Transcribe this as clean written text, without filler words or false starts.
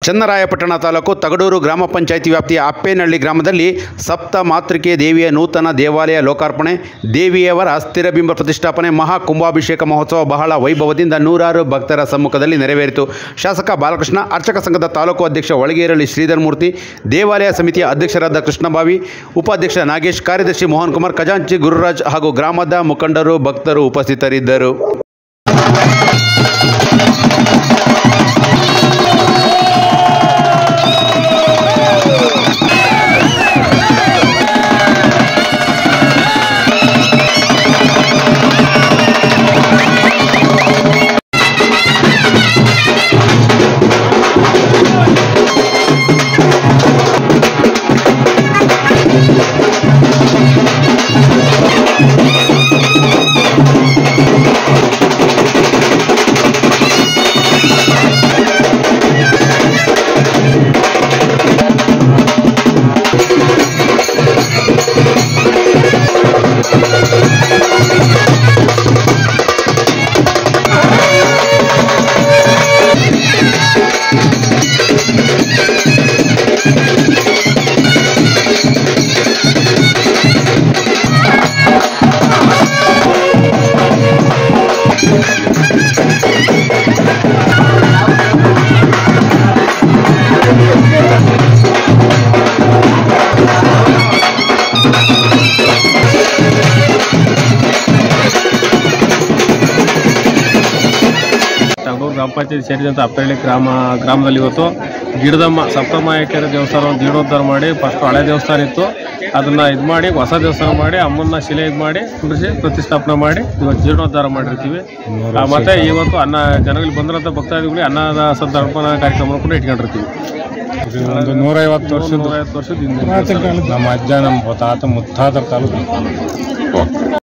ಚನ್ನರಾಯಪಟ್ಟಣ ತಾಲೂಕು ತಗಡೂರು ಗ್ರಾಮ ಪಂಚಾಯಿತಿ ವ್ಯಾಪ್ತಿಯ ಅಪ್ಪೇನಹಳ್ಳಿ ಗ್ರಾಮದಲ್ಲಿ ಸಪ್ತ ಮಾತೃಕೆ ದೇವಿಯ ನೂತನ ದೇವಾಲಯ ಲೋಕಾರ್ಪಣೆ, ದೇವಿಯವರ ಸ್ಥಿರಬಿಂಬ ಪ್ರತಿಷ್ಠಾಪನೆ, ಮಹಾ ಕುಂಭಾಭಿಷೇಕ ಮಹೋತ್ಸವ ಬಹಳ ವೈಭವದಿಂದ ನೂರಾರು ಭಕ್ತರ ಸಮ್ಮುಖದಲ್ಲಿ ನೆರವೇರಿತು. ಶಾಸಕ ಬಾಲಕೃಷ್ಣ, ಅರ್ಚಕ ಸಂಘದ ತಾಲೂಕು ಅಧ್ಯಕ್ಷ ಒಳಗೇರಳ್ಳಿ ಶ್ರೀಧರಮೂರ್ತಿ, ದೇವಾಲಯ ಸಮಿತಿಯ ಅಧ್ಯಕ್ಷರಾದ ಕೃಷ್ಣಭಾವಿ, ಉಪಾಧ್ಯಕ್ಷ ನಾಗೇಶ್, ಕಾರ್ಯದರ್ಶಿ ಮೋಹನ್ ಕುಮಾರ್, ಖಜಾಂಚಿ ಗುರುರಾಜ್ ಹಾಗೂ ಗ್ರಾಮದ ಮುಖಂಡರು, ಭಕ್ತರು ಉಪಸ್ಥಿತರಿದ್ದರು. ಗ್ರಾಮ ಪಂಚಾಯತ್ ಸೇರಿದಂತೆ ಅಪ್ಪೇನಹಳ್ಳಿ ಗ್ರಾಮದಲ್ಲಿ ಇವತ್ತು ಗಿಡದಮ್ಮ ಸಪ್ತಮಾಯಕರ ದೇವಸ್ಥಾನ ಜೀರ್ಣೋದ್ಧಾರ ಮಾಡಿ, ಫಸ್ಟ್ ಹಳೆ ದೇವಸ್ಥಾನ ಇತ್ತು, ಅದನ್ನು ಇದು ಮಾಡಿ ಹೊಸ ದೇವಸ್ಥಾನ ಮಾಡಿ ಅಮ್ಮನ ಶಿಲೆ ಇದು ಮಾಡಿ ಕುಂಡ್ರಿಸಿ ಪ್ರತಿಷ್ಠಾಪನೆ ಮಾಡಿ ಇವತ್ತು ಜೀರ್ಣೋದ್ಧಾರ ಮಾಡಿರ್ತೀವಿ. ಮತ್ತು ಇವತ್ತು ಜನಗಳಿಗೆ ಬಂದಿರೋಂಥ ಭಕ್ತಾದಿಗಳಿಗೆ ಅನ್ನದ ಸಂತರ್ಪಣ ಕಾರ್ಯಕ್ರಮ ಕೂಡ ಇಟ್ಕೊಂಡಿರ್ತೀವಿ. ಒಂದು 150 ವರ್ಷದ ಹಿಂದೆ ನಮ್ಮ ಅಜ್ಜ, ನಮ್ಮ ತಾತ ಮುತ್ತಾತರ ತಾಲೂಕು.